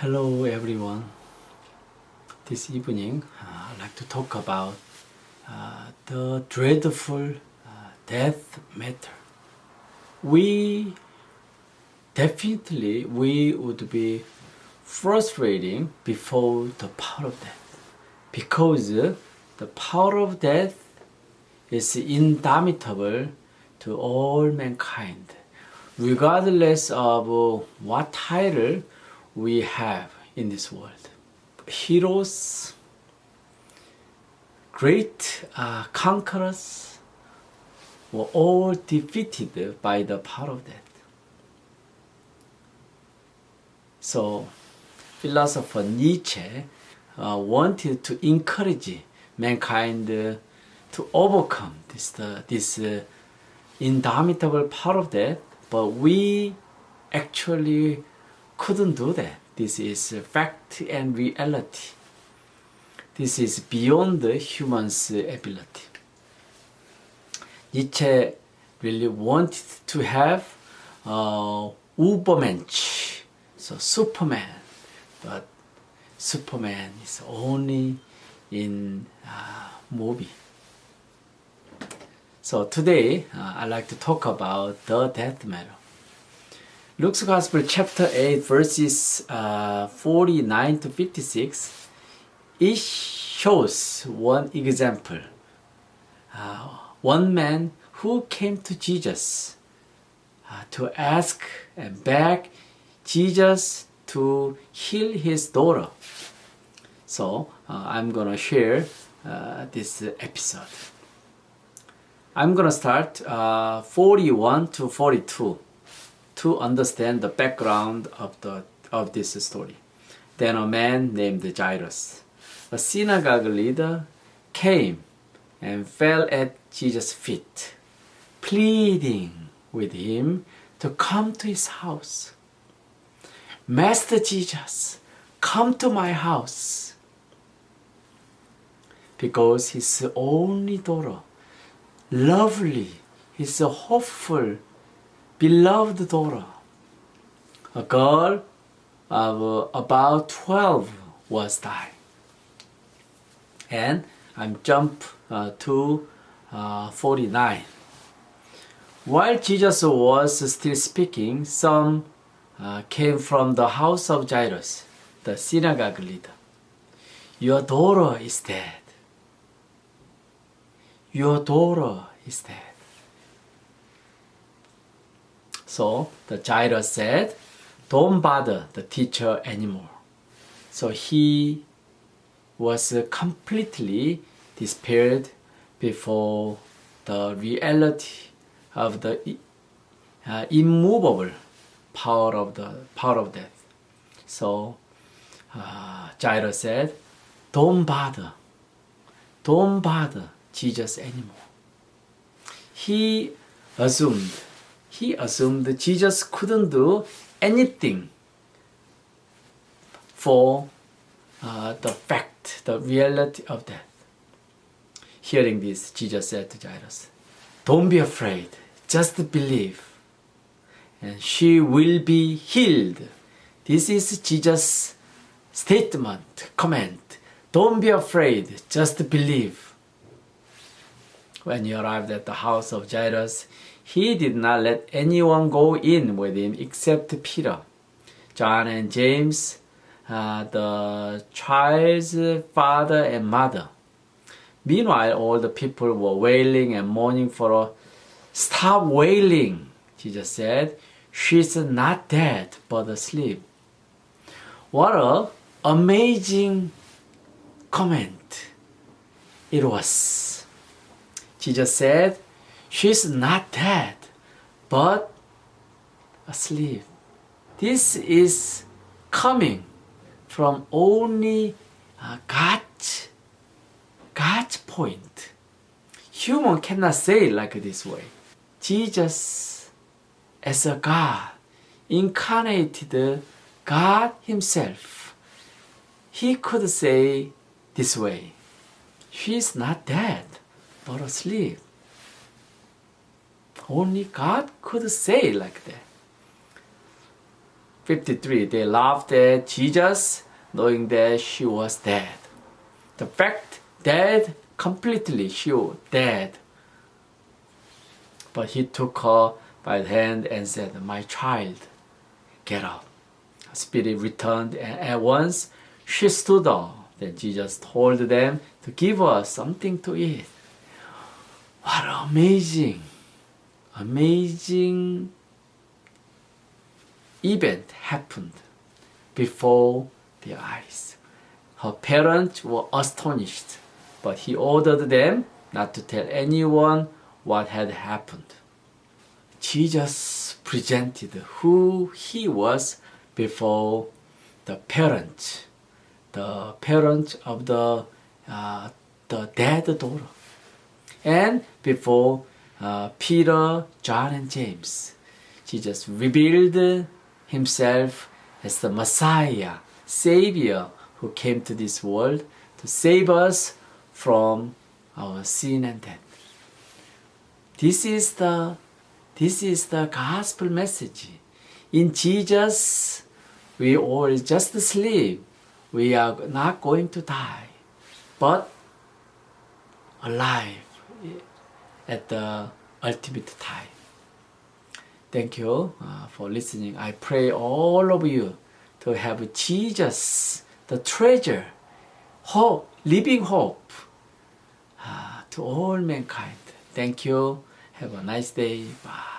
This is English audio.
Hello everyone. This evening I'd like to talk about the dreadful death matter. We would be frustrating before the power of death because the power of death is indomitable to all mankind, regardless of what title we have in this world. Heroes, great conquerors were all defeated by the power of death. So, philosopher Nietzsche wanted to encourage mankind to overcome this indomitable power of death, but we actually couldn't do that. This is fact and reality. This is beyond the human's ability. Nietzsche really wanted to have Ubermensch, so Superman, but Superman is only in movie. So today I'd like to talk about the death matter. Luke's Gospel chapter 8 verses 49 to 56, it shows one example. One man who came to Jesus to ask and beg Jesus to heal his daughter. So I'm going to share this episode. I'm going to start 41 to 42. To understand the background of this story. Then a man named Jairus, a synagogue leader, came and fell at Jesus' feet, pleading with him to come to his house. Master Jesus, come to my house. Because his only daughter, lovely, his hopeful, beloved daughter, a girl of about 12, was dying. And I'm jump to 49. While Jesus was still speaking, some came from the house of Jairus, the synagogue leader. Your daughter is dead. Your daughter is dead. So the Jairus said, don't bother the teacher anymore. So he was completely despaired before the reality of the immovable power of death. So Jairus said, don't bother Jesus anymore. He assumed Jesus couldn't do anything for the reality of death. Hearing this, Jesus said to Jairus, don't be afraid, just believe, and she will be healed. This is Jesus' statement, comment. Don't be afraid, just believe. When he arrived at the house of Jairus, he did not let anyone go in with him except Peter, John, and James, the child's father and mother. Meanwhile, all the people were wailing and mourning for her. Stop wailing, Jesus said. She's not dead, but asleep. What an amazing comment it was. Jesus said, she's not dead, but asleep. This is coming from only God's point. Human cannot say it like this way. Jesus, as a God, incarnated God himself, he could say this way, she's not dead, but asleep. Only God could say like that. 53. They laughed at Jesus, knowing that she was dead. The fact dead completely, she was dead. But he took her by the hand and said, "My child, get up." Her spirit returned, and at once she stood up. Then Jesus told them to give her something to eat. What an amazing event happened before their eyes. Her parents were astonished, but he ordered them not to tell anyone what had happened. Jesus presented who he was before the parents of the dead daughter, and before Peter, John, and James. Jesus revealed himself as the Messiah, Savior, who came to this world to save us from our sin and death. This is the gospel message. In Jesus, we all just sleep. We are not going to die, but alive at the ultimate time. Thank you for listening. I pray all of you to have Jesus, the treasure, hope, living hope to all mankind. Thank you. Have a nice day. Bye.